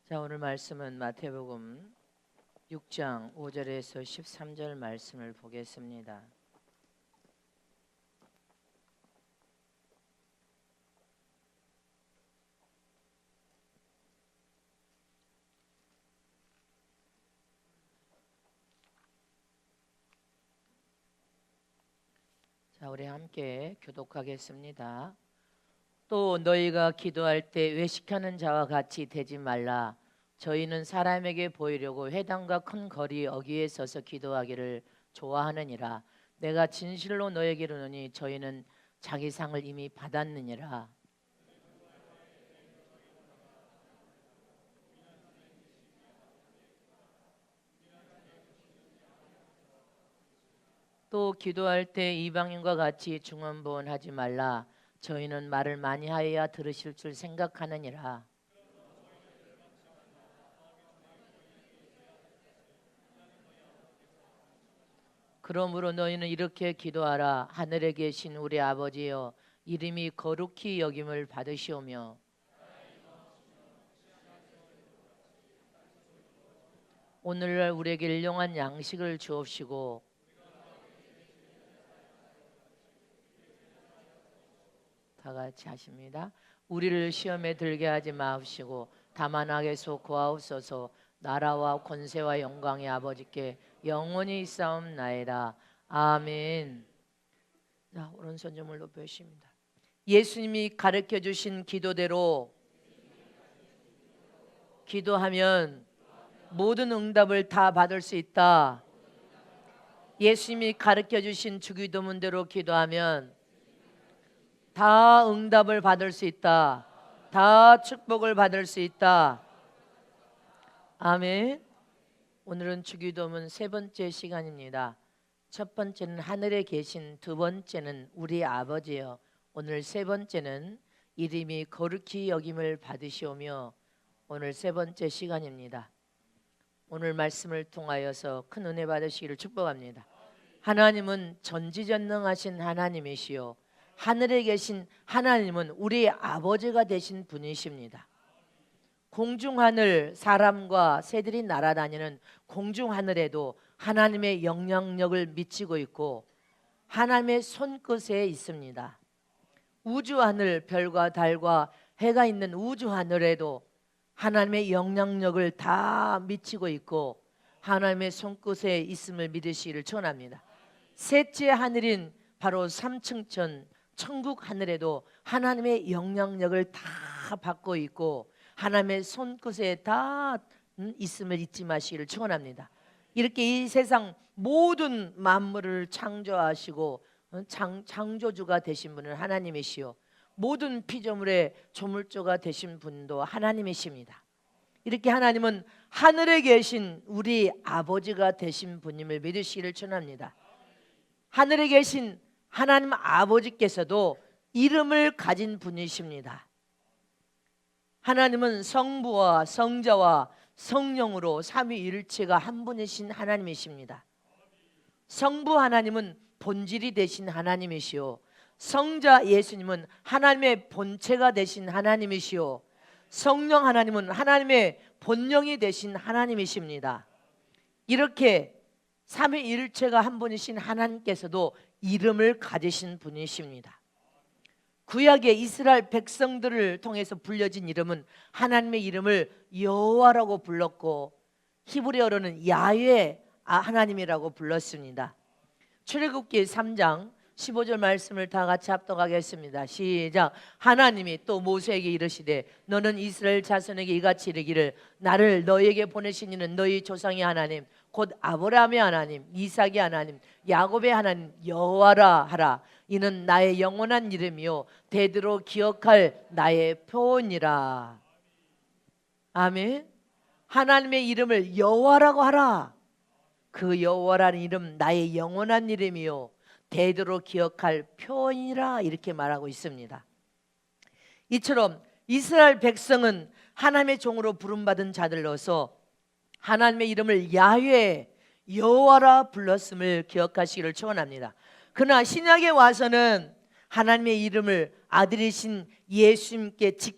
자, 오늘 말씀은 마태복음 6장 5절에서 13절 말씀을 보겠습니다. 자, 우리 함께 교독하겠습니다. 또 너희가 기도할 때 외식하는 자와 같이 되지 말라. 저희는 사람에게 보이려고 회당과 큰 거리 어귀에 서서 기도하기를 좋아하느니라. 내가 진실로 너에게 이르노니 저희는 자기 상을 이미 받았느니라. 또 기도할 때 이방인과 같이 중언부언하지 말라. 저희는 말을 많이 하여야 들으실 줄 생각하느니라. 그러므로 너희는 이렇게 기도하라. 하늘에 계신 우리 아버지여, 이름이 거룩히 여김을 받으시오며 오늘날 우리에게 일용할 양식을 주옵시고 다 같이 하십니다. 우리를 시험에 들게 하지 마옵시고 다만 악에서 구하옵소서. 나라와 권세와 영광의 아버지께 영원히 있사옵나이다. 아멘. 자, 오른손 좀 높여주십니다. 예수님이 가르쳐 주신 기도대로 기도하면 모든 응답을 다 받을 수 있다. 예수님이 가르쳐 주신 주기도문대로 기도하면 다 응답을 받을 수 있다. 다 축복을 받을 수 있다. 아멘. 오늘은 주기도문 세 번째 시간입니다. 첫 번째는 하늘에 계신, 두 번째는 우리 아버지여, 오늘 세 번째는 이름이 거룩히 여김을 받으시오며, 오늘 세 번째 시간입니다. 오늘 말씀을 통하여서 큰 은혜 받으시기를 축복합니다. 하나님은 전지전능하신 하나님이시요, 하늘에 계신 하나님은 우리 아버지가 되신 분이십니다. 공중하늘, 사람과 새들이 날아다니는 공중하늘에도 하나님의 영향력을 미치고 있고 하나님의 손끝에 있습니다. 우주하늘, 별과 달과 해가 있는 우주하늘에도 하나님의 영향력을 다 미치고 있고 하나님의 손끝에 있음을 믿으시기를 축원합니다. 셋째 하늘인 바로 삼층천 천국 하늘에도 하나님의 영향력을 다 받고 있고 하나님의 손끝에 다 있음을 잊지 마시기를 축원합니다. 이렇게 이 세상 모든 만물을 창조하시고 창조주가 되신 분은 하나님이시요, 모든 피조물의 조물주가 되신 분도 하나님이십니다. 이렇게 하나님은 하늘에 계신 우리 아버지가 되신 분임을 믿으시기를 축원합니다. 하늘에 계신 하나님 아버지께서도 이름을 가진 분이십니다. 하나님은 성부와 성자와 성령으로 삼위일체가 한 분이신 하나님이십니다. 성부 하나님은 본질이 되신 하나님이시요, 성자 예수님은 하나님의 본체가 되신 하나님이시요, 성령 하나님은 하나님의 본령이 되신 하나님이십니다. 이렇게 삼위일체가 한 분이신 하나님께서도 이름을 가지신 분이십니다. 구약의 이스라엘 백성들을 통해서 불려진 이름은 하나님의 이름을 여호와라고 불렀고 히브리어로는 야훼 하나님이라고 불렀습니다. 출애굽기 3장 15절 말씀을 다 같이 합독하겠습니다. 시작. 하나님이 또 모세에게 이르시되 너는 이스라엘 자손에게 이같이 이르기를 나를 너희에게 보내신 이는 너희 조상의 하나님 곧 아브라함의 하나님 이삭의 하나님 야곱의 하나님 여호와라 하라. 이는 나의 영원한 이름이요 대대로 기억할 나의 표언이라. 아멘. 하나님의 이름을 여호와라고 하라. 그 여호와라는 이름 나의 영원한 이름이요 대대로 기억할 표현이라, 이렇게 말하고 있습니다. 이처럼 이스라엘 백성은 하나님의 종으로 부름받은 자들로서 하나님의 이름을 야훼 여호와라 불렀음을 기억하시기를 축원합니다. 그러나 신약에 와서는 하나님의 이름을 아들이신 예수님께서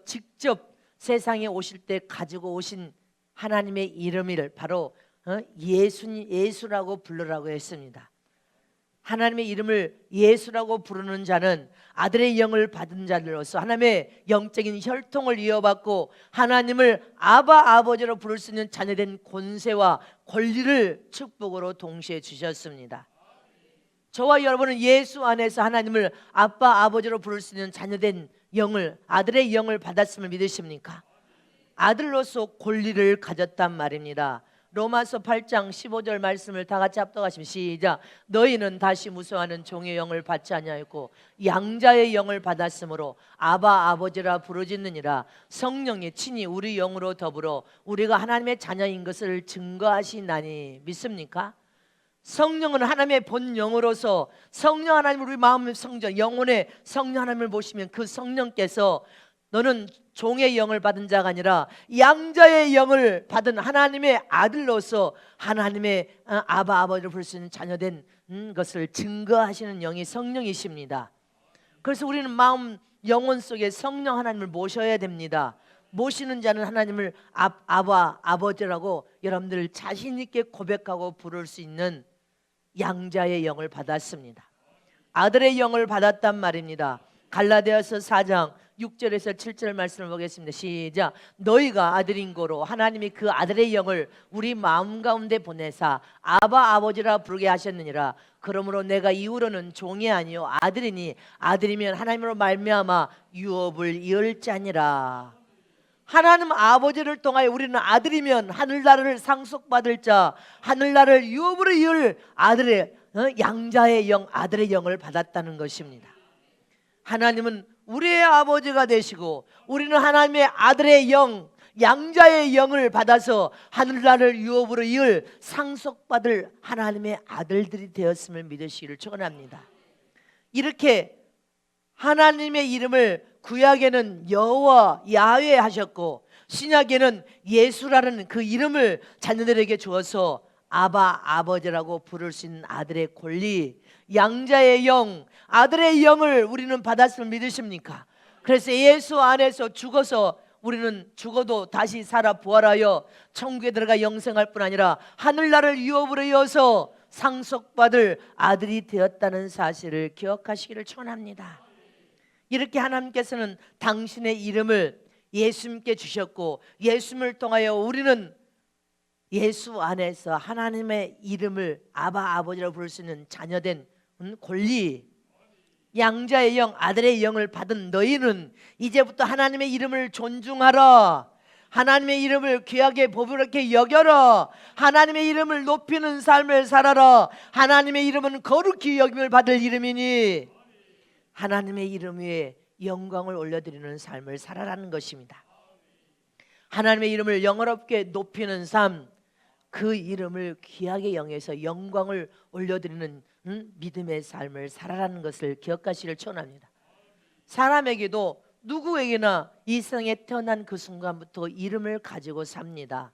직접 세상에 오실 때 가지고 오신 하나님의 이름을 바로 예수라고 부르라고 했습니다. 하나님의 이름을 예수라고 부르는 자는 아들의 영을 받은 자들로서 하나님의 영적인 혈통을 이어받고 하나님을 아버지로 부를 수 있는 자녀된 권세와 권리를 축복으로 동시에 주셨습니다. 저와 여러분은 예수 안에서 하나님을 아버지로 부를 수 있는 자녀된 영을, 아들의 영을 받았음을 믿으십니까? 아들로서 권리를 가졌단 말입니다. 로마서 8장 15절 말씀을 다 같이 합독하시면 시작. 너희는 다시 무서워하는 종의 영을 받지 아니하였고 양자의 영을 받았으므로 아버지라 부르짖느니라. 성령이 친히 우리 영으로 더불어 우리가 하나님의 자녀인 것을 증거하시나니. 믿습니까? 성령은 하나님의 본영으로서 성령 하나님, 우리 마음의 성전, 영혼의 성령 하나님을 보시면 그 성령께서 너는 종의 영을 받은 자가 아니라 양자의 영을 받은 하나님의 아들로서 하나님의 아버지를 부를 수 있는 자녀된 것을 증거하시는 영이 성령이십니다. 그래서 우리는 마음 영혼 속에 성령 하나님을 모셔야 됩니다. 모시는 자는 하나님을 아버지라고 여러분들 자신 있게 고백하고 부를 수 있는 양자의 영을 받았습니다. 아들의 영을 받았단 말입니다. 갈라디아서 4장 6절에서 7절 말씀을 보겠습니다. 시작. 너희가 아들인 고로 하나님이 그 아들의 영을 우리 마음 가운데 보내사 아버지라 부르게 하셨느니라. 그러므로 내가 이후로는 종이 아니요 아들이니 아들이면 하나님으로 말미암아 유업을 이을 자니라. 하나님 아버지를 통하여 우리는 아들이면 하늘나라를 상속받을 자, 하늘나라를 유업으로 이을 아들의 양자의 영, 아들의 영을 받았다는 것입니다. 하나님은 우리의 아버지가 되시고 우리는 하나님의 아들의 영, 양자의 영을 받아서 하늘나라를 유업으로 이을 상속받을 하나님의 아들들이 되었음을 믿으시기를 축원합니다. 이렇게 하나님의 이름을 구약에는 여호와 야훼 하셨고 신약에는 예수라는 그 이름을 자녀들에게 주어서 아버지라고 부를 수 있는 아들의 권리, 양자의 영, 아들의 영을 우리는 받았음을 믿으십니까? 그래서 예수 안에서 죽어서 우리는 죽어도 다시 살아 부활하여 천국에 들어가 영생할 뿐 아니라 하늘나라를 유업으로 이어서 상속받을 아들이 되었다는 사실을 기억하시기를 축원합니다. 이렇게 하나님께서는 당신의 이름을 예수님께 주셨고 예수님을 통하여 우리는 예수 안에서 하나님의 이름을 아버지라고 부를 수 있는 자녀된 권리, 양자의 영, 아들의 영을 받은 너희는 이제부터 하나님의 이름을 존중하라. 하나님의 이름을 귀하게 보부롭게 여겨라. 하나님의 이름을 높이는 삶을 살아라. 하나님의 이름은 거룩히 여김을 받을 이름이니 하나님의 이름 위에 영광을 올려드리는 삶을 살아라는 것입니다. 하나님의 이름을 영어롭게 높이는 삶, 그 이름을 귀하게 영해서 영광을 올려드리는 믿음의 삶을 살아라는 것을 기억하시기를 축원합니다. 사람에게도 누구에게나 이 세상에 태어난 그 순간부터 이름을 가지고 삽니다.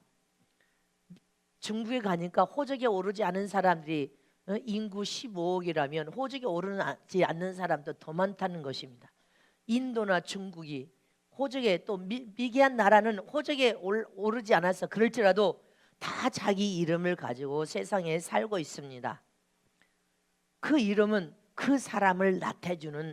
중국에 가니까 호적에 오르지 않은 사람들이 인구 15억이라면 호적에 오르지 않는 사람도 더 많다는 것입니다. 인도나 중국이 호적에 또 미개한 나라는 호적에 오르지 않아서 그럴지라도 다 자기 이름을 가지고 세상에 살고 있습니다. 그 이름은 그 사람을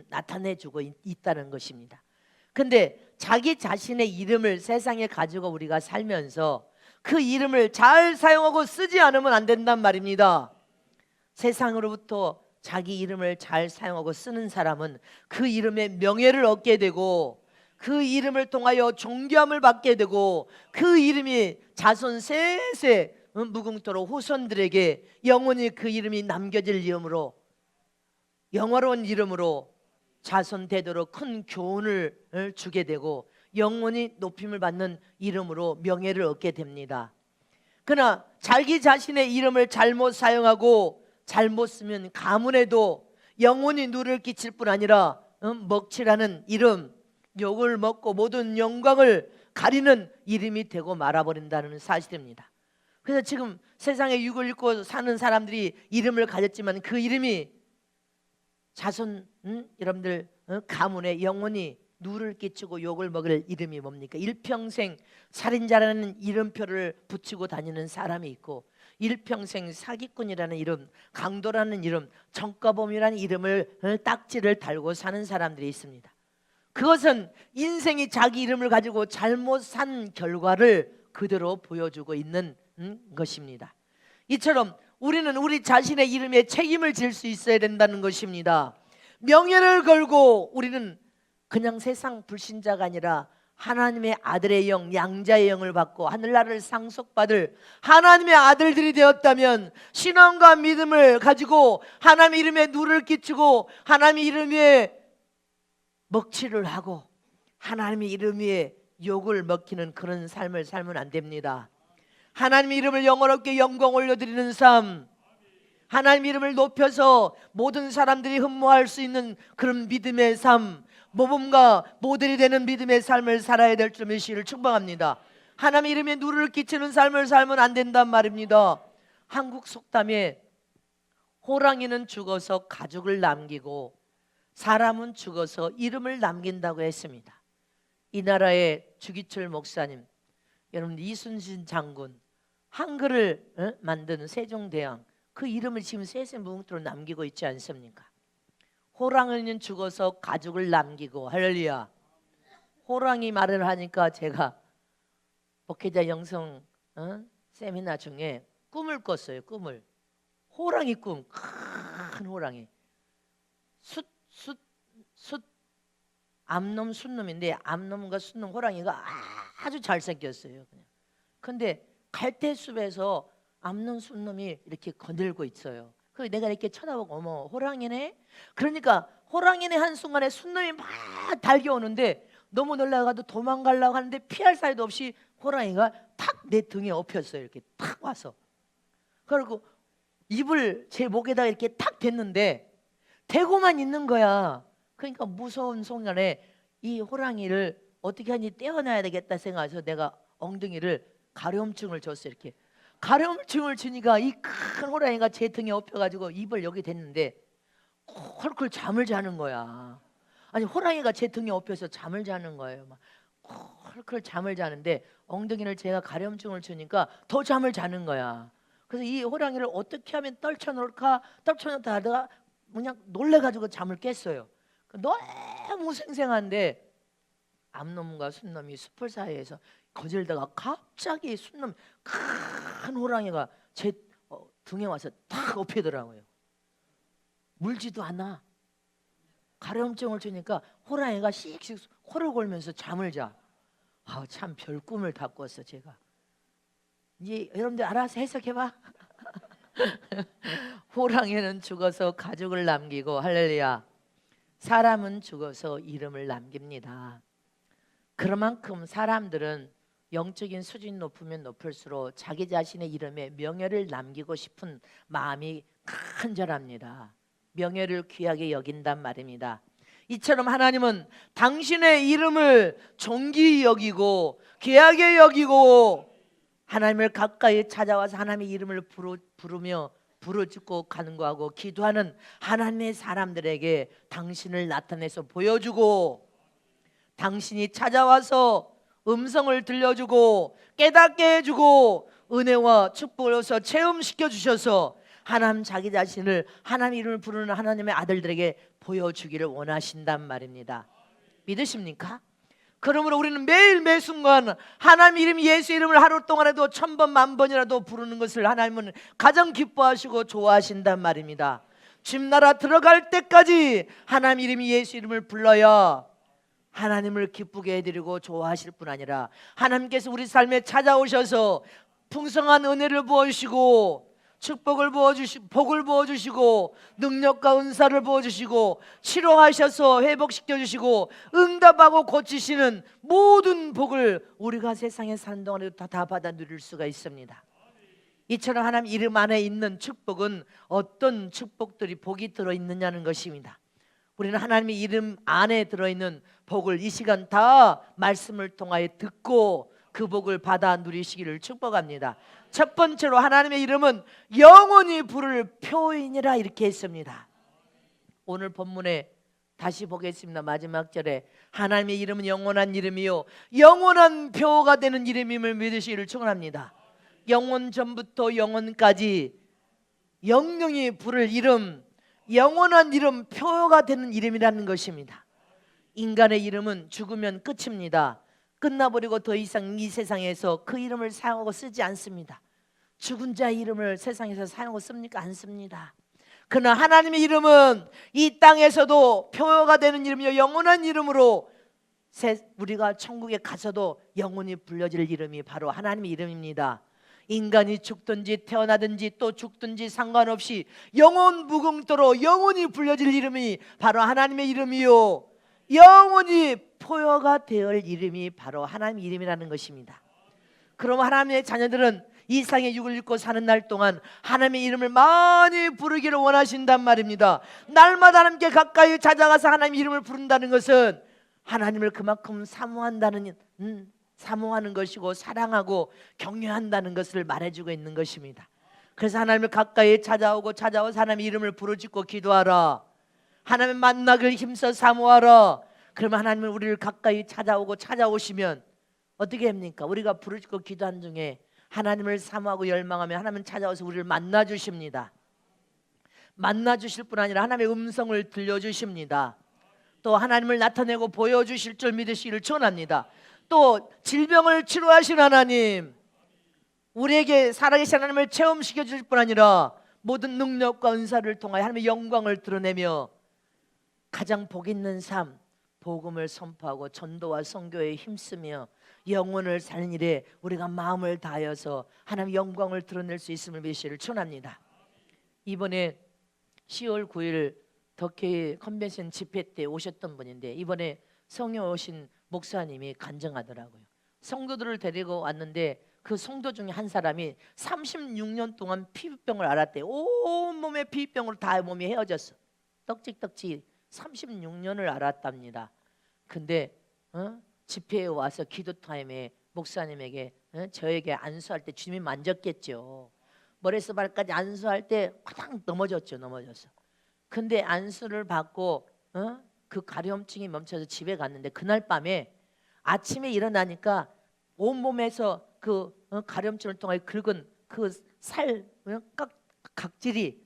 나타내주고 있다는 것입니다. 근데 자기 자신의 이름을 세상에 가지고 우리가 살면서 그 이름을 잘 사용하고 쓰지 않으면 안 된단 말입니다. 세상으로부터 자기 이름을 잘 사용하고 쓰는 사람은 그 이름의 명예를 얻게 되고 그 이름을 통하여 존귀함을 받게 되고 그 이름이 자손 세세 무궁토록 후손들에게 영원히 그 이름이 남겨질 이름으로 영화로운 이름으로 자손 되도록 큰 교훈을 주게 되고 영원히 높임을 받는 이름으로 명예를 얻게 됩니다. 그러나 자기 자신의 이름을 잘못 사용하고 잘못 쓰면 가문에도 영원히 누를 끼칠 뿐 아니라 먹칠하는 이름, 욕을 먹고 모든 영광을 가리는 이름이 되고 말아버린다는 사실입니다. 그래서 지금 세상에 육을 입고 사는 사람들이 이름을 가졌지만 그 이름이 자손 여러분들 가문에 영원히 누를 끼치고 욕을 먹을 이름이 뭡니까? 일평생 살인자라는 이름표를 붙이고 다니는 사람이 있고, 일평생 사기꾼이라는 이름, 강도라는 이름, 정과범이라는 이름을 딱지를 달고 사는 사람들이 있습니다. 그것은 인생이 자기 이름을 가지고 잘못 산 결과를 그대로 보여주고 있는 것입니다. 이처럼 우리는 우리 자신의 이름에 책임을 질 수 있어야 된다는 것입니다. 명예를 걸고 우리는 그냥 세상 불신자가 아니라 하나님의 아들의 영, 양자의 영을 받고 하늘나라를 상속받을 하나님의 아들들이 되었다면, 신앙과 믿음을 가지고 하나님의 이름에 누를 끼치고 하나님의 이름 위에 먹칠을 하고 하나님의 이름 위에 욕을 먹히는 그런 삶을 살면 안 됩니다. 하나님의 이름을 영원롭게 영광 올려드리는 삶, 하나님의 이름을 높여서 모든 사람들이 흠모할 수 있는 그런 믿음의 삶, 모범과 모델이 되는 믿음의 삶을 살아야 될 줄 믿으시기를 축복합니다. 하나님의 이름에 누를 끼치는 삶을 살면 안 된단 말입니다. 한국 속담에 호랑이는 죽어서 가죽을 남기고 사람은 죽어서 이름을 남긴다고 했습니다. 이 나라의 주기철 목사님, 여러분 이순신 장군, 한글을 만든 세종대왕, 그 이름을 지금 세세무궁토로 남기고 있지 않습니까? 호랑이는 죽어서 가죽을 남기고, 할렐루야. 호랑이 말을 하니까 제가 목회자 영성 세미나 중에 꿈을 꿨어요. 꿈을, 호랑이 꿈, 큰 호랑이, 암놈 순놈인데 암놈과 순놈 호랑이가 아주 잘생겼어요. 그냥. 근데 갈대숲에서 암놈 순놈이 이렇게 거들고 있어요. 그 내가 이렇게 쳐다보고 어머 호랑이네. 그러니까 호랑이네 한순간에 순놈이 막 달려오는데 너무 놀라가도 도망가려고 하는데 피할 사이도 없이 호랑이가 탁 내 등에 엎였어요. 이렇게 탁 와서. 그리고 입을 제 목에다가 이렇게 탁 댔는데 대고만 있는 거야. 그러니까 무서운 순간에 이 호랑이를 어떻게 하니 떼어놔야 되겠다 생각해서 내가 엉덩이를 가려움증을 줬어요. 이렇게 가려움증을 주니까 이 큰 호랑이가 제 등에 엎여가지고 입을 여기 댔는데 콜콜 잠을 자는 거야. 아니 호랑이가 제 등에 엎여서 잠을 자는 거예요. 막 콜콜 잠을 자는데 엉덩이를 제가 가려움증을 주니까 더 잠을 자는 거야. 그래서 이 호랑이를 어떻게 하면 떨쳐놓을까 떨쳐놓다 하다가 그냥 놀래가지고 잠을 깼어요. 너무 생생한데 암놈과 순놈이 숲을 사이에서 거질다가 갑자기 순놈 큰 호랑이가 제 등에 와서 탁 엎이더라고요. 물지도 않아. 가려움증을 주니까 호랑이가 씩씩 코를 골면서 잠을 자. 참 별 꿈을 다 꿨어 제가. 이제 여러분들 알아서 해석해봐. 호랑이는 죽어서 가죽을 남기고, 할렐루야, 사람은 죽어서 이름을 남깁니다. 그만큼 사람들은 영적인 수준이 높으면 높을수록 자기 자신의 이름에 명예를 남기고 싶은 마음이 간절합니다. 명예를 귀하게 여긴단 말입니다. 이처럼 하나님은 당신의 이름을 존귀히 여기고 귀하게 여기고 하나님을 가까이 찾아와서 하나님의 이름을 부르며 부르짖고 간구하고 기도하는 하나님의 사람들에게 당신을 나타내서 보여주고, 당신이 찾아와서 음성을 들려주고 깨닫게 해주고 은혜와 축복을 얻어서 체험시켜 주셔서 하나님 자기 자신을 하나님의 이름을 부르는 하나님의 아들들에게 보여주기를 원하신단 말입니다. 믿으십니까? 그러므로 우리는 매일 매순간 하나님 이름, 예수 이름을 하루 동안에도 1000번 만번이라도 부르는 것을 하나님은 가장 기뻐하시고 좋아하신단 말입니다. 집나라 들어갈 때까지 하나님 이름, 예수 이름을 불러야 하나님을 기쁘게 해드리고 좋아하실 뿐 아니라 하나님께서 우리 삶에 찾아오셔서 풍성한 은혜를 부어주시고 축복을 부어주시고 복을 부어주시고 능력과 은사를 부어주시고 치료하셔서 회복시켜주시고 응답하고 고치시는 모든 복을 우리가 세상에 사는 동안에도 다 받아 누릴 수가 있습니다. 이처럼 하나님 이름 안에 있는 축복은 어떤 축복들이 복이 들어있느냐는 것입니다. 우리는 하나님의 이름 안에 들어있는 복을 이 시간 다 말씀을 통하여 듣고 그 복을 받아 누리시기를 축복합니다. 첫 번째로 하나님의 이름은 영원히 부를 표인이라 이렇게 했습니다. 오늘 본문에 다시 보겠습니다. 마지막 절에 하나님의 이름은 영원한 이름이요 영원한 표가 되는 이름임을 믿으시기를 축원합니다. 영원 전부터 영원까지 영영이 부를 이름, 영원한 이름, 표가 되는 이름이라는 것입니다. 인간의 이름은 죽으면 끝입니다. 끝나버리고 더 이상 이 세상에서 그 이름을 사용하고 쓰지 않습니다. 죽은 자의 이름을 세상에서 사용하고 씁니까? 안 씁니다. 그러나 하나님의 이름은 이 땅에서도 표가 되는 이름이요 영원한 이름으로 우리가 천국에 가서도 영원히 불려질 이름이 바로 하나님의 이름입니다. 인간이 죽든지 태어나든지 또 죽든지 상관없이 영원 무궁토록 영원히 불려질 이름이 바로 하나님의 이름이요 영원히 표가 될 이름이 바로 하나님의 이름이라는 것입니다. 그럼 하나님의 자녀들은 이 세상에 육을 입고 사는 날 동안 하나님의 이름을 많이 부르기를 원하신단 말입니다. 날마다 하나님께 가까이 찾아가서 하나님의 이름을 부른다는 것은 하나님을 그만큼 사모하는 것이고 사랑하고 경외한다는 것을 말해주고 있는 것입니다. 그래서 하나님을 가까이 찾아와서 하나님의 이름을 부르짖고 기도하라. 하나님을 만나길 힘써 사모하라. 그러면 하나님은 우리를 가까이 찾아오시면 어떻게 합니까? 우리가 부르짖고 기도한 중에 하나님을 사모하고 열망하며 하나님은 찾아와서 우리를 만나 주십니다. 만나 주실 뿐 아니라 하나님의 음성을 들려주십니다. 또 하나님을 나타내고 보여주실 줄 믿으시기를 축원합니다. 또 질병을 치료하신 하나님, 우리에게 살아계신 하나님을 체험시켜 주실 뿐 아니라 모든 능력과 은사를 통하여 하나님의 영광을 드러내며 가장 복 있는 삶, 복음을 선포하고 전도와 선교에 힘쓰며 영혼을 사는 일에 우리가 마음을 다하여서 하나님의 영광을 드러낼 수 있음을 믿으시기를 축원합니다. 이번에 10월 9일 덕회 컨벤션 집회 때 오셨던 분인데 이번에 성에 오신 목사님이 간증하더라고요. 성도들을 데리고 왔는데 그 성도 중에 한 사람이 36년 동안 피부병을 앓았대요. 온몸에 피부병으로 다 몸이 헤어졌어. 떡직떡직 36년을 앓았답니다. 근데 집회에 와서 기도 타임에 목사님에게 저에게 안수할 때 주님이 만졌겠죠. 머리에서 발까지 안수할 때 화당 넘어졌죠. 근데 안수를 받고 그 가려움증이 멈춰서 집에 갔는데 그날 밤에 아침에 일어나니까 온몸에서 그 가려움증을 통해 긁은 그 살 각질이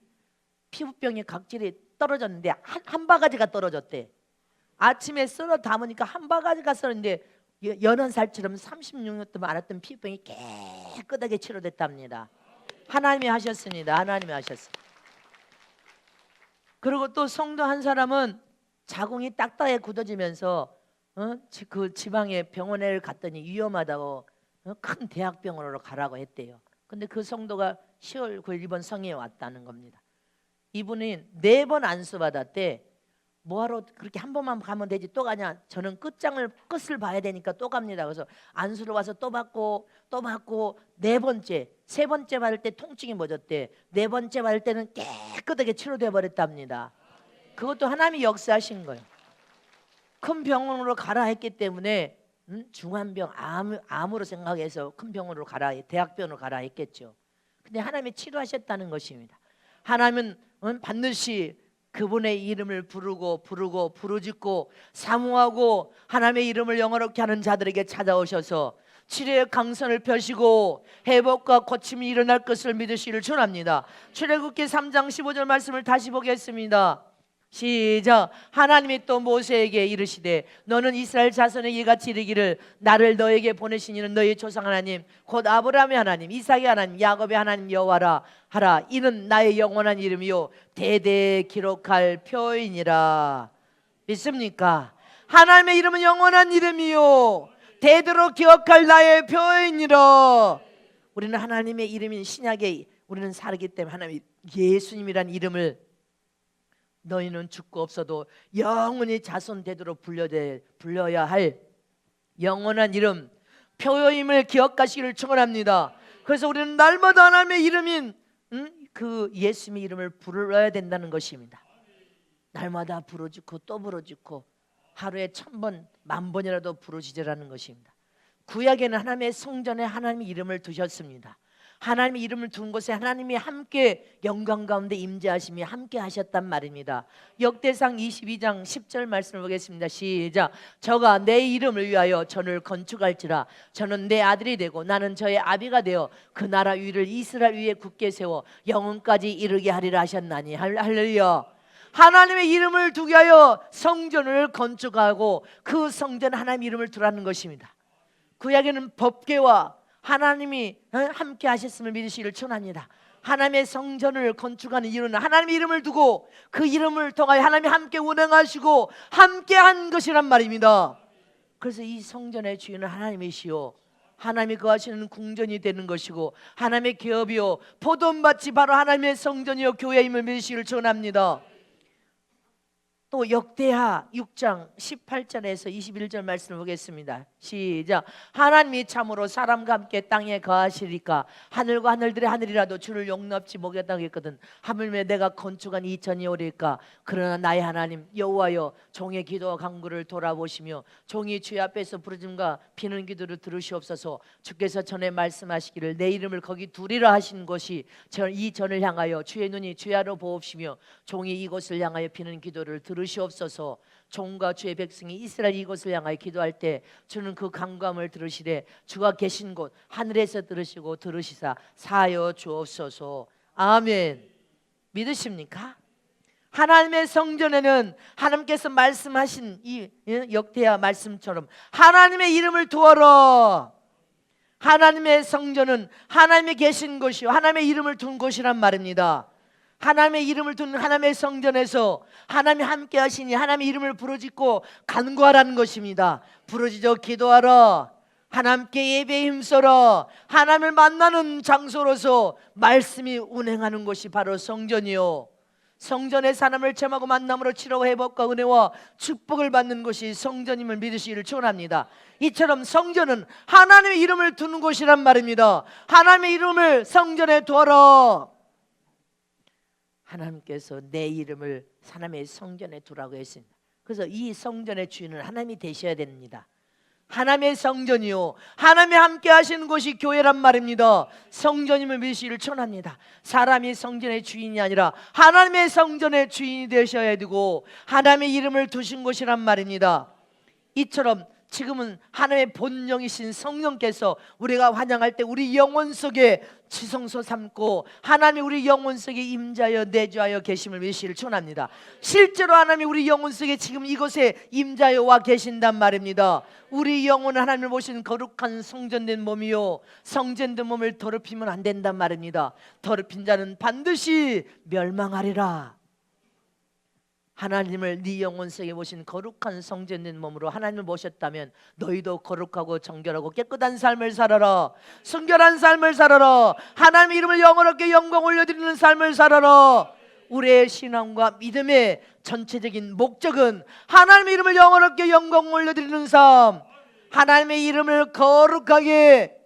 피부병의 각질이 떨어졌는데 한 바가지가 떨어졌대. 아침에 썰어 담으니까 한 바가지가 썰었는데 연한 살처럼 36년 동안 앓았던 피부병이 깨끗하게 치료됐답니다. 하나님이 하셨습니다. 하나님이 하셨습니다. 그리고 또 성도 한 사람은 자궁이 딱딱하게 굳어지면서 그 지방의 병원에 갔더니 위험하다고 큰 대학병원으로 가라고 했대요. 근데 그 성도가 10월 9일 이번 성회에 왔다는 겁니다. 이분이 4번 안수 받았대. 뭐하러 그렇게 한 번만 가면 되지 또 가냐. 저는 끝을 봐야 되니까 또 갑니다. 그래서 안수를 와서 또 받고 네 번째, 세 번째 받을 때 통증이 멎었대. 네 번째 받을 때는 깨끗하게 치료돼 버렸답니다. 그것도 하나님이 역사하신 거예요. 큰 병원으로 가라 했기 때문에 중환병 암으로 생각해서 큰 병원으로 가라, 대학병원으로 가라 했겠죠. 근데 하나님이 치료하셨다는 것입니다. 하나님은 반드시 그분의 이름을 부르짖고 사모하고 하나님의 이름을 영화롭게 하는 자들에게 찾아오셔서 치료의 강선을 펴시고 회복과 고침이 일어날 것을 믿으시기를 축원합니다. 출애굽기 3장 15절 말씀을 다시 보겠습니다. 시작. 하나님이 또 모세에게 이르시되 너는 이스라엘 자손에게 이같이 이르기를 나를 너에게 보내신 이는 너희 조상 하나님 곧 아브라함의 하나님 이삭의 하나님 야곱의 하나님 여호와라 하라. 이는 나의 영원한 이름이요 대대에 기록할 표이니라. 믿습니까? 하나님의 이름은 영원한 이름이요 대대로 기억할 나의 표이니라. 우리는 하나님의 이름인 신약에 우리는 살기 때문에 하나님 예수님이란 이름을 너희는 죽고 없어도 영원히 자손 되도록 불려야 할 영원한 이름 표임을 기억하시기를 축원합니다. 그래서 우리는 날마다 하나님의 이름인 그 예수님의 이름을 불러야 된다는 것입니다. 날마다 부르짖고 또 부르짖고 하루에 1000번 10,000번이라도 부르짖으라는 것입니다. 구약에는 하나님의 성전에 하나님의 이름을 두셨습니다. 하나님의 이름을 둔 곳에 하나님이 함께 영광 가운데 임재하심이 함께 하셨단 말입니다. 역대상 22장 10절 말씀을 보겠습니다. 시작. 저가 내 이름을 위하여 전을 건축할지라. 저는 내 아들이 되고 나는 저의 아비가 되어 그 나라 위를 이스라엘 위에 굳게 세워 영원까지 이르게 하리라 하셨나니. 할렐루야. 하나님의 이름을 두게 하여 성전을 건축하고 그 성전에 하나님의 이름을 두라는 것입니다. 구약에는 법궤와 하나님이 함께 하셨음을 믿으시기를 축원합니다. 하나님의 성전을 건축하는 이유는 하나님의 이름을 두고 그 이름을 통하여 하나님이 함께 운행하시고 함께 한 것이란 말입니다. 그래서 이 성전의 주인은 하나님이시요 하나님이 거하시는 궁전이 되는 것이고 하나님의 기업이요 포도밭이 바로 하나님의 성전이요 교회임을 믿으시기를 축원합니다. 또 역대하 6장 18절에서 21절 말씀을 보겠습니다. 시작. 하나님이 참으로 사람과 함께 땅에 거하시리까 하늘과 하늘들의 하늘이라도 주를 용납지 못하겠거든 하물며 내가 건축한 이 전이 오릴까. 그러나 나의 하나님 여호와여 종의 기도와 간구를 돌아보시며 종이 주의 앞에서 부르짖음과 비는 기도를 들으시옵소서. 주께서 전에 말씀하시기를 내 이름을 거기 두리라 하신 것이 이 전을 향하여 주의 눈이 주야로 보옵시며 종이 이곳을 향하여 비는 기도를 들으시옵소서. 종과 주의 백성이 이스라엘 이곳을 향하여 기도할 때 주는 그 간구함을 들으시되 주가 계신 곳 하늘에서 들으시고 들으시사 사하여 주옵소서. 아멘. 믿으십니까? 하나님의 성전에는 하나님께서 말씀하신 이 역대하 말씀처럼 하나님의 이름을 두어라. 하나님의 성전은 하나님이 계신 곳이요 하나님의 이름을 둔 곳이란 말입니다. 하나님의 이름을 둔 하나님의 성전에서 하나님이 함께 하시니 하나님의 이름을 부르짖고 간구하라는 것입니다. 부르짖어 기도하라. 하나님께 예배에 힘써라. 하나님을 만나는 장소로서 말씀이 운행하는 곳이 바로 성전이요 성전에서 하나님을 체험하고 만남으로 치료와 회복과 은혜와 축복을 받는 곳이 성전임을 믿으시기를 축원합니다. 이처럼 성전은 하나님의 이름을 두는 곳이란 말입니다. 하나님의 이름을 성전에 두어라. 하나님께서 내 이름을 하나님의 성전에 두라고 했습니다. 그래서 이 성전의 주인은 하나님이 되셔야 됩니다. 하나님의 성전이요 하나님이 함께 하시는 곳이 교회란 말입니다. 성전임을 믿으시기를 축원합니다. 사람이 성전의 주인이 아니라 하나님의 성전의 주인이 되셔야 되고 하나님의 이름을 두신 곳이란 말입니다. 이처럼 지금은 하나님의 본령이신 성령께서 우리가 환영할 때 우리 영혼 속에 지성소 삼고 하나님이 우리 영혼 속에 임자여 내주하여 계심을 믿으시기를 축원합니다. 실제로 하나님이 우리 영혼 속에 지금 이곳에 임자여 와 계신단 말입니다. 우리 영혼은 하나님을 보시는 거룩한 성전된 몸이요 성전된 몸을 더럽히면 안 된단 말입니다. 더럽힌 자는 반드시 멸망하리라. 하나님을 네 영혼 속에 보신 거룩한 성전된 몸으로 하나님을 모셨다면 너희도 거룩하고 정결하고 깨끗한 삶을 살아라. 순결한 삶을 살아라. 하나님의 이름을 영원하게 영광 올려드리는 삶을 살아라. 우리의 신앙과 믿음의 전체적인 목적은 하나님의 이름을 영원하게 영광 올려드리는 삶, 하나님의 이름을 거룩하게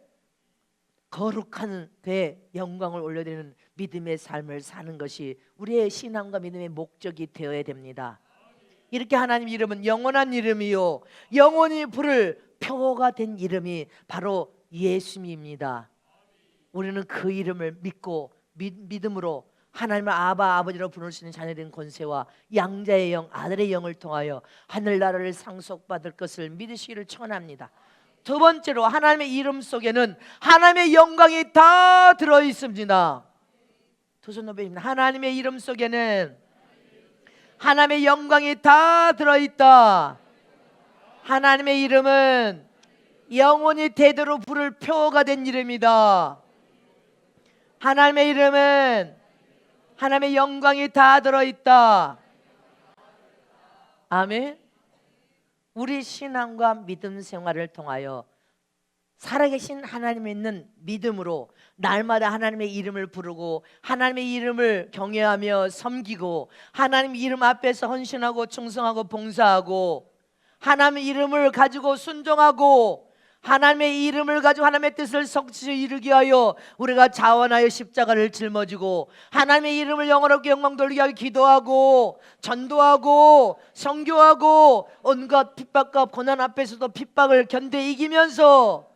거룩한 데 영광을 올려드리는 믿음의 삶을 사는 것이 우리의 신앙과 믿음의 목적이 되어야 됩니다. 이렇게 하나님 이름은 영원한 이름이요 영원히 부를 표가 된 이름이 바로 예수님입니다. 우리는 그 이름을 믿고 믿음으로 하나님을 아바 아버지로 부를 수 있는 자녀된 권세와 양자의 영 아들의 영을 통하여 하늘나라를 상속받을 것을 믿으시기를 축원합니다. 두 번째로 하나님의 이름 속에는 하나님의 영광이 다 들어있습니다. 두 손 높여줍니다. 하나님의 이름 속에는 하나님의 영광이 다 들어있다. 하나님의 이름은 영원히 대대로 부를 표가 된 이름이다. 하나님의 이름은 하나님의 영광이 다 들어있다. 아멘. 우리 신앙과 믿음 생활을 통하여 살아계신 하나님을 있는 믿음으로 날마다 하나님의 이름을 부르고 하나님의 이름을 경외하며 섬기고 하나님 이름 앞에서 헌신하고 충성하고 봉사하고 하나님의 이름을 가지고 순종하고 하나님의 이름을 가지고 하나님의 뜻을 성취에 이르게 하여 우리가 자원하여 십자가를 짊어지고 하나님의 이름을 영원하게 영광 돌리게 하여 기도하고 전도하고 선교하고 온갖 핍박과 고난 앞에서도 핍박을 견뎌 이기면서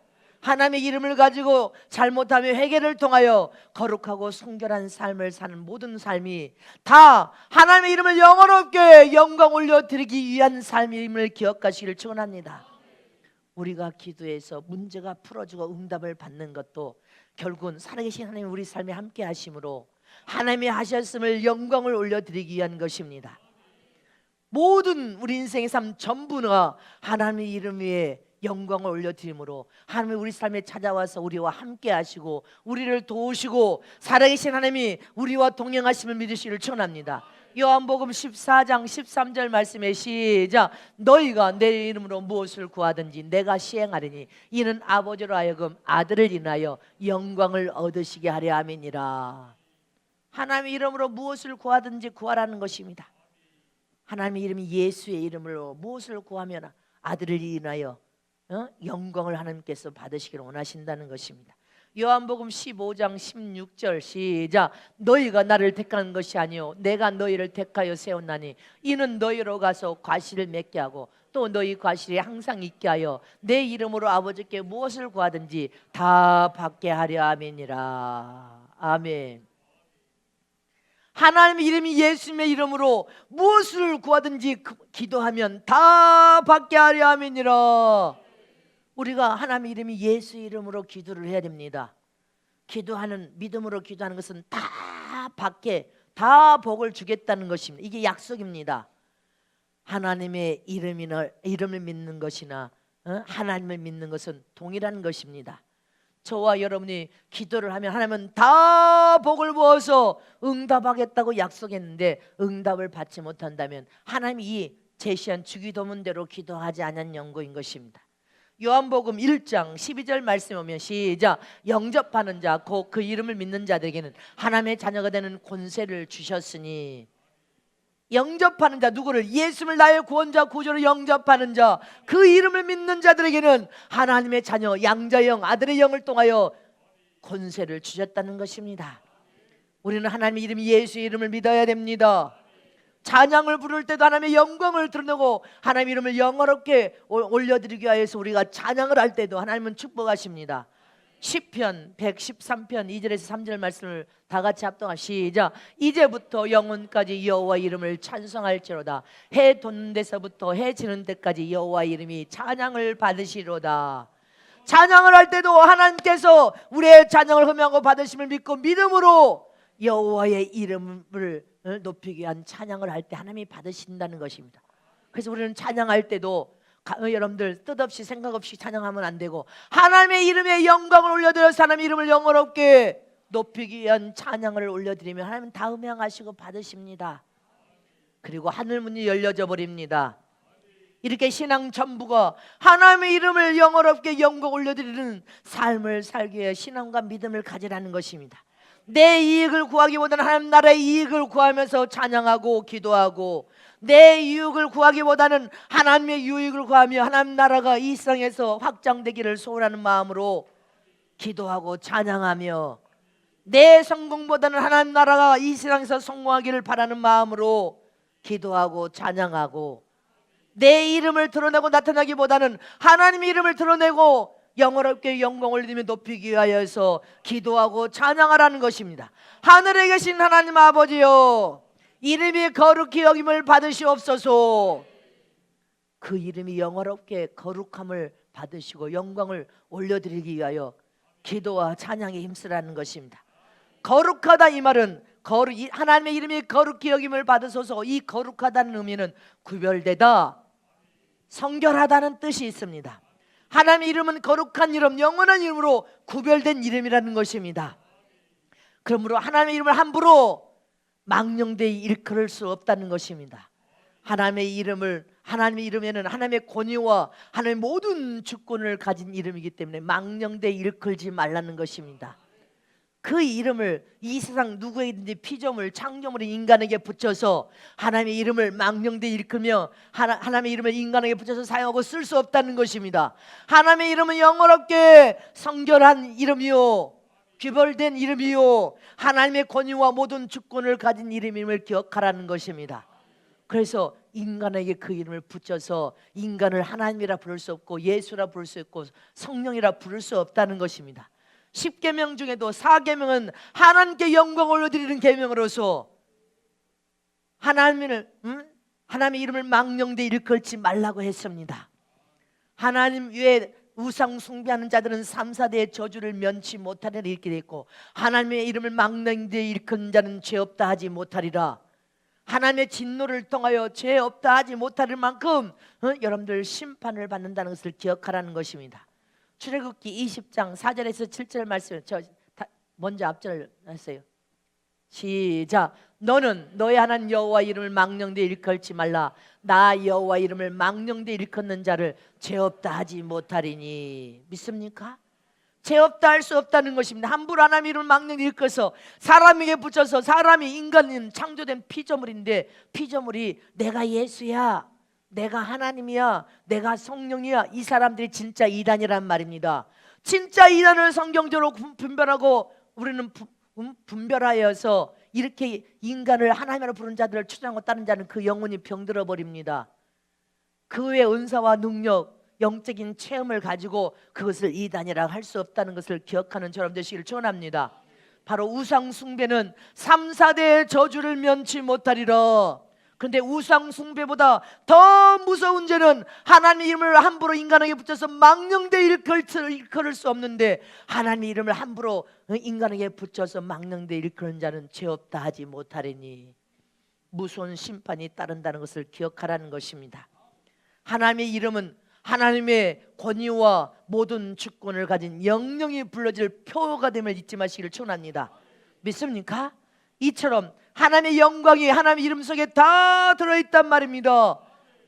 하나님의 이름을 가지고 잘못하며 회개를 통하여 거룩하고 순결한 삶을 사는 모든 삶이 다 하나님의 이름을 영원롭게 영광 올려드리기 위한 삶임을 기억하시기를 축원합니다. 우리가 기도해서 문제가 풀어지고 응답을 받는 것도 결국은 살아계신 하나님 우리 삶에 함께 하심으로 하나님이 하셨음을 영광을 올려드리기 위한 것입니다. 모든 우리 인생의 삶 전부가 하나님의 이름 위에 영광을 올려드림으로 하나님이 우리 삶에 찾아와서 우리와 함께 하시고 우리를 도우시고 살아계신 하나님이 우리와 동행하심을 믿으시기를 축원합니다. 요한복음 14장 13절 말씀에 시작. 너희가 내 이름으로 무엇을 구하든지 내가 시행하리니 이는 아버지로 하여금 아들을 인하여 영광을 얻으시게 하려 함이니라. 하나님의 이름으로 무엇을 구하든지 구하라는 것입니다. 하나님의 이름이 예수의 이름으로 무엇을 구하면 아들을 인하여 영광을 하나님께서 받으시기를 원하신다는 것입니다. 요한복음 15장 16절 시작. 너희가 나를 택한 것이 아니요 내가 너희를 택하여 세웠나니 이는 너희로 가서 과실을 맺게 하고 또 너희 과실이 항상 있게 하여 내 이름으로 아버지께 무엇을 구하든지 다 받게 하려 함이니라. 아멘. 하나님의 이름이 예수님의 이름으로 무엇을 구하든지 기도하면 다 받게 하려 함이니라. 우리가 하나님의 이름이 예수 이름으로 기도를 해야 됩니다. 기도하는 믿음으로 기도하는 것은 다 받게 다 복을 주겠다는 것입니다. 이게 약속입니다. 하나님의 이름을 믿는 것이나 하나님을 믿는 것은 동일한 것입니다. 저와 여러분이 기도를 하면 하나님은 다 복을 부어서 응답하겠다고 약속했는데 응답을 받지 못한다면 하나님이 이 제시한 주기도문대로 기도하지 않은 연고인 것입니다. 요한복음 1장 12절 말씀 오면 시작. 영접하는 자 곧 그 이름을 믿는 자들에게는 하나님의 자녀가 되는 권세를 주셨으니. 영접하는 자 누구를? 예수를 나의 구원자 구주로 영접하는 자 그 이름을 믿는 자들에게는 하나님의 자녀 양자의 영 아들의 영을 통하여 권세를 주셨다는 것입니다. 우리는 하나님의 이름 예수의 이름을 믿어야 됩니다. 찬양을 부를 때도 하나님의 영광을 드러내고 하나님의 이름을 영어롭게 올려드리기 위해서 우리가 찬양을 할 때도 하나님은 축복하십니다. 시편 113편 2절에서 3절 말씀을 다 같이 합동하 시작. 이제부터 영원까지 여호와 이름을 찬송할지로다. 해 돋는 데서부터 해 지는 데까지 여호와 이름이 찬양을 받으시로다. 찬양을 할 때도 하나님께서 우리의 찬양을 흠양하고 받으심을 믿고 믿음으로 여호와의 이름을 높이기 위한 찬양을 할 때 하나님이 받으신다는 것입니다. 그래서 우리는 찬양할 때도 여러분들 뜻없이 생각 없이 찬양하면 안 되고 하나님의 이름에 영광을 올려드려서 하나님의 이름을 영어롭게 높이기 위한 찬양을 올려드리면 하나님은 다 음향하시고 받으십니다. 그리고 하늘문이 열려져 버립니다. 이렇게 신앙 전부가 하나님의 이름을 영어롭게 영광 올려드리는 삶을 살기 위해 신앙과 믿음을 가지라는 것입니다. 내 이익을 구하기보다는 하나님 나라의 이익을 구하면서 찬양하고 기도하고 내 유익을 구하기보다는 하나님의 유익을 구하며 하나님 나라가 이 세상에서 확장되기를 소원하는 마음으로 기도하고 찬양하며 내 성공보다는 하나님 나라가 이 세상에서 성공하기를 바라는 마음으로 기도하고 찬양하고 내 이름을 드러내고 나타나기보다는 하나님의 이름을 드러내고 영어롭게 영광을 올리며 높이기 위하여서 기도하고 찬양하라는 것입니다. 하늘에 계신 하나님 아버지여 이름이 거룩히 여김을 받으시옵소서. 그 이름이 영어롭게 거룩함을 받으시고 영광을 올려드리기 위하여 기도와 찬양에 힘쓰라는 것입니다. 거룩하다 이 말은 하나님의 이름이 거룩히 여김을 받으소서. 이 거룩하다는 의미는 구별되다 성결하다는 뜻이 있습니다. 하나님의 이름은 거룩한 이름 영원한 이름으로 구별된 이름이라는 것입니다. 그러므로 하나님의 이름을 함부로 망령되이 일컬을 수 없다는 것입니다. 하나님의 이름에는 하나님의 권위와 하나님의 모든 주권을 가진 이름이기 때문에 망령되이 일컬지 말라는 것입니다. 그 이름을 이 세상 누구에게든지 피조물 창조물인 인간에게 붙여서 하나님의 이름을 망령되이 일컬며 하나님의 이름을 인간에게 붙여서 사용하고 쓸 수 없다는 것입니다. 하나님의 이름은 영원롭게 성결한 이름이요 규별된 이름이요 하나님의 권위와 모든 주권을 가진 이름임을 기억하라는 것입니다. 그래서 인간에게 그 이름을 붙여서 인간을 하나님이라 부를 수 없고 예수라 부를 수 없고 성령이라 부를 수 없다는 것입니다. 10계명 중에도 4계명은 하나님께 영광을 올려드리는 계명으로서 하나님의 이름을 망령되이 일컬지 말라고 했습니다. 하나님 외에 우상 숭배하는 자들은 3~4대의 저주를 면치 못하리라 이렇게 되어 있고, 하나님의 이름을 망령되이 일컫는 자는 죄 없다 하지 못하리라. 하나님의 진노를 통하여 죄 없다 하지 못할 만큼 여러분들 심판을 받는다는 것을 기억하라는 것입니다. 출애굽기 20장 4절에서 7절 말씀, 먼저 앞절 했어요. 시작. 너는 너의 하나님 여호와 이름을 망령되이 일컬지 말라. 나 여호와 이름을 망령되이 일컫는 자를 죄 없다 하지 못하리니. 믿습니까? 죄 없다 할 수 없다는 것입니다. 함부로 하나님 이름을 망령되이 일컬어서 사람에게 붙여서, 사람이 인간은 창조된 피조물인데 피조물이 내가 예수야, 내가 하나님이야, 내가 성령이야, 이 사람들이 진짜 이단이란 말입니다. 진짜 이단을 성경적으로 분별하고 우리는 분별하여서 이렇게 인간을 하나님으로 부른 자들을 추장하고 따른 자는 그 영혼이 병들어 버립니다. 그 외의 은사와 능력, 영적인 체험을 가지고 그것을 이단이라고 할 수 없다는 것을 기억하는 저러분 되시기를 축원합니다. 바로 우상 숭배는 3~4대의 저주를 면치 못하리라. 그런데 우상 숭배보다 더 무서운 죄는 하나님 이름을 함부로 인간에게 붙여서 망령되이 일컬을 수 없는데, 하나님 이름을 함부로 인간에게 붙여서 망령되이 일컬는 자는 죄 없다 하지 못하리니. 무서운 심판이 따른다는 것을 기억하라는 것입니다. 하나님의 이름은 하나님의 권위와 모든 주권을 가진 영령이 불러질 표가 됨을 잊지 마시기를 축원합니다. 믿습니까? 이처럼 하나님의 영광이 하나님의 이름 속에 다 들어있단 말입니다.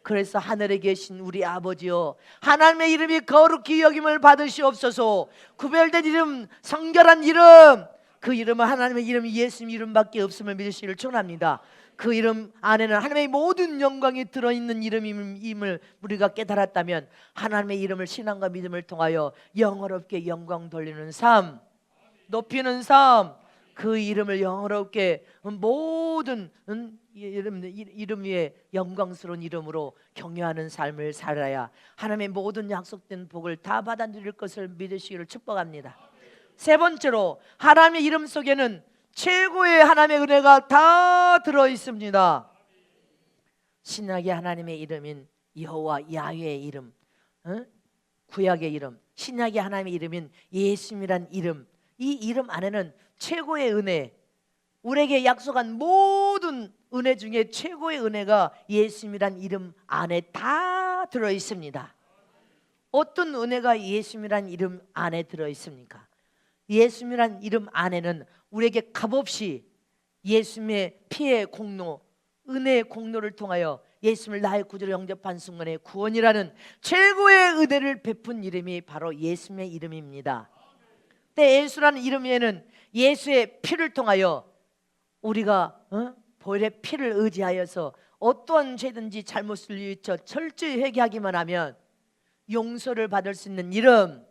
그래서 하늘에 계신 우리 아버지여, 하나님의 이름이 거룩히 여김을 받으시옵소서. 구별된 이름, 성결한 이름, 그 이름은 하나님의 이름이 예수님 이름밖에 없음을 믿으시기를 축원합니다. 그 이름 안에는 하나님의 모든 영광이 들어있는 이름임을 우리가 깨달았다면 하나님의 이름을 신앙과 믿음을 통하여 영어롭게 영광 돌리는 삶, 높이는 삶, 그 이름을 영어롭게 모든 이름 위에 영광스러운 이름으로 경외하는 삶을 살아야 하나님의 모든 약속된 복을 다 받아 누릴 것을 믿으시기를 축복합니다. 세 번째로, 하나님의 이름 속에는 최고의 하나님의 은혜가 다 들어있습니다. 신약의 하나님의 이름인 여호와 야훼의 이름, 구약의 이름, 신약의 하나님의 이름인 예수님이란 이름, 이 이름 안에는 최고의 은혜, 우리에게 약속한 모든 은혜 중에 최고의 은혜가 예수님이란 이름 안에 다 들어있습니다. 어떤 은혜가 예수님이란 이름 안에 들어있습니까? 예수님이란 이름 안에는 우리에게 값없이 예수님의 피의 공로, 은혜의 공로를 통하여 예수님을 나의 구주로 영접한 순간에 구원이라는 최고의 은혜를 베푼 이름이 바로 예수님의 이름입니다. 근데 예수라는 이름 위에는 예수의 피를 통하여 우리가 보혈의 피를 의지하여서 어떠한 죄든지 잘못을 위해서 철저히 회개하기만 하면 용서를 받을 수 있는 이름,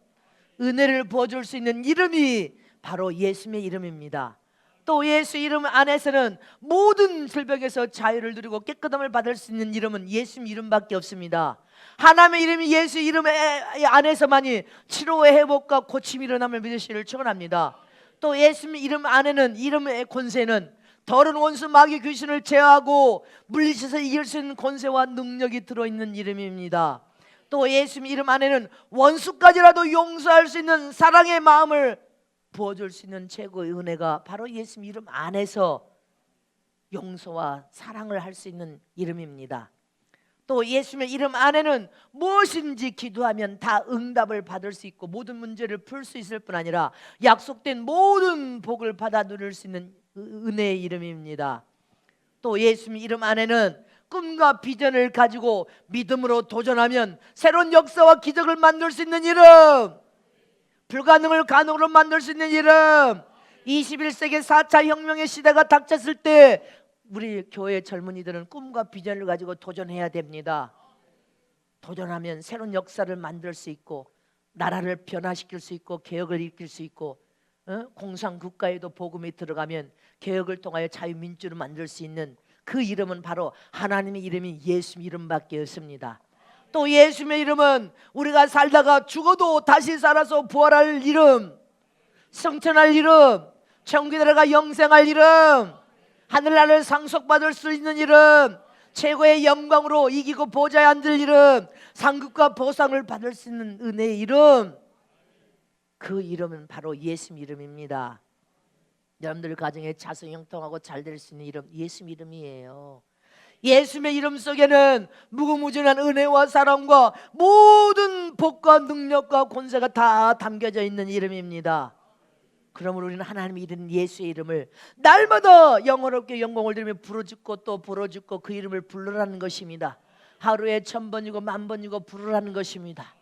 은혜를 부어줄 수 있는 이름이 바로 예수님의 이름입니다. 또 예수 이름 안에서는 모든 질병에서 자유를 누리고 깨끗함을 받을 수 있는 이름은 예수님 이름밖에 없습니다. 하나님의 이름이 예수 이름 안에서만이 치료의 회복과 고침이 일어남을 믿으시기를 축원합니다. 또 예수님 이름 안에는, 이름의 권세는 더러운 원수 마귀 귀신을 제어하고 물리쳐서 이길 수 있는 권세와 능력이 들어있는 이름입니다. 또 예수님 이름 안에는 원수까지라도 용서할 수 있는 사랑의 마음을 부어줄 수 있는 최고의 은혜가 바로 예수님 이름 안에서 용서와 사랑을 할 수 있는 이름입니다. 또 예수님의 이름 안에는 무엇인지 기도하면 다 응답을 받을 수 있고 모든 문제를 풀 수 있을 뿐 아니라 약속된 모든 복을 받아 누릴 수 있는 은혜의 이름입니다. 또 예수님 이름 안에는 꿈과 비전을 가지고 믿음으로 도전하면 새로운 역사와 기적을 만들 수 있는 이름, 불가능을 가능으로 만들 수 있는 이름, 21세기 4차 혁명의 시대가 닥쳤을 때 우리 교회 젊은이들은 꿈과 비전을 가지고 도전해야 됩니다. 도전하면 새로운 역사를 만들 수 있고 나라를 변화시킬 수 있고 개혁을 일으킬 수 있고 공산국가에도 복음이 들어가면 개혁을 통하여 자유민주를 만들 수 있는 그 이름은 바로 하나님의 이름이 예수 이름밖에 없습니다. 또 예수의 이름은 우리가 살다가 죽어도 다시 살아서 부활할 이름, 승천할 이름, 천국에 들어가 영생할 이름, 하늘나라를 상속받을 수 있는 이름, 최고의 영광으로 이기고 보좌에 앉을 이름, 상급과 보상을 받을 수 있는 은혜의 이름, 그 이름은 바로 예수 이름입니다. 여러분들 가정에 자손 형통하고 잘 될 수 있는 이름 예수 이름이에요. 예수의 이름 속에는 무궁무진한 은혜와 사랑과 모든 복과 능력과 권세가 다 담겨져 있는 이름입니다. 그러므로 우리는 하나님의 이름 예수의 이름을 날마다 영원롭게 영광을 드리며 부르짖고 또 부르짖고 그 이름을 부르라는 것입니다. 하루에 1000번이고 10,000번이고 부르라는 것입니다.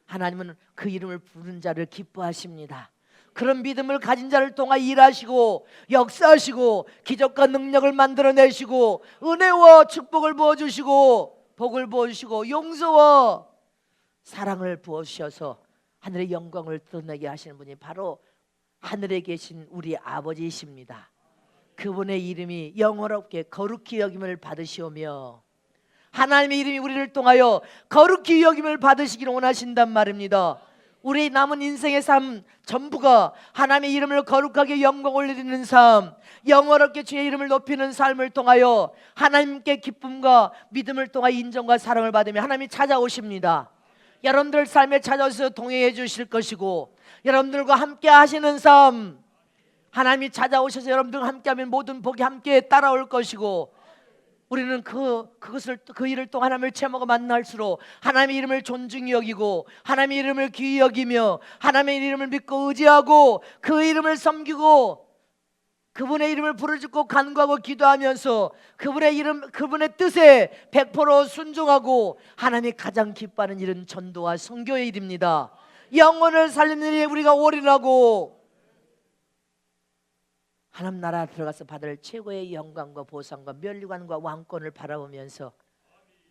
하나님은 그 이름을 부르는 자를 기뻐하십니다. 그런 믿음을 가진 자를 통해 일하시고 역사하시고 기적과 능력을 만들어내시고 은혜와 축복을 부어주시고 복을 부어주시고 용서와 사랑을 부어주셔서 하늘의 영광을 드러내게 하시는 분이 바로 하늘에 계신 우리 아버지이십니다. 그분의 이름이 영원롭게 거룩히 여김을 받으시오며 하나님의 이름이 우리를 통하여 거룩히 여김을 받으시기를 원하신단 말입니다. 우리 남은 인생의 삶 전부가 하나님의 이름을 거룩하게 영광 올리는 삶, 영원롭게 주의 이름을 높이는 삶을 통하여 하나님께 기쁨과 믿음을 통하여 인정과 사랑을 받으며 하나님이 찾아오십니다. 여러분들 삶에 찾아오셔서 동행해 주실 것이고 여러분들과 함께 하시는 삶, 하나님이 찾아오셔서 여러분들과 함께하면 모든 복이 함께 따라올 것이고 우리는 그 일을 통해 하나님을 채먹어 만날수록 하나님의 이름을 존중히 여기고 하나님의 이름을 귀히 여기며 하나님의 이름을 믿고 의지하고 그 이름을 섬기고 그분의 이름을 부르짖고 간구하고 기도하면서 그분의 뜻에 100% 순종하고 하나님이 가장 기뻐하는 일은 전도와 선교의 일입니다. 영혼을 살리는 일에 우리가 올인하고 하나님 나라 들어가서 받을 최고의 영광과 보상과 면류관과 왕권을 바라보면서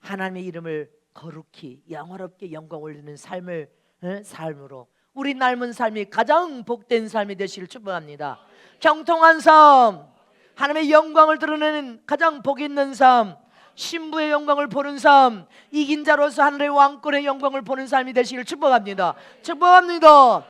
하나님의 이름을 거룩히 영화롭게 영광 올리는 삶으로 우리 삶은 삶이 가장 복된 삶이 되시길 축복합니다. 경통한 삶, 하나님의 영광을 드러내는 가장 복 있는 삶, 신부의 영광을 보는 삶, 이긴 자로서 하늘의 왕권의 영광을 보는 삶이 되시길 축복합니다. 축복합니다.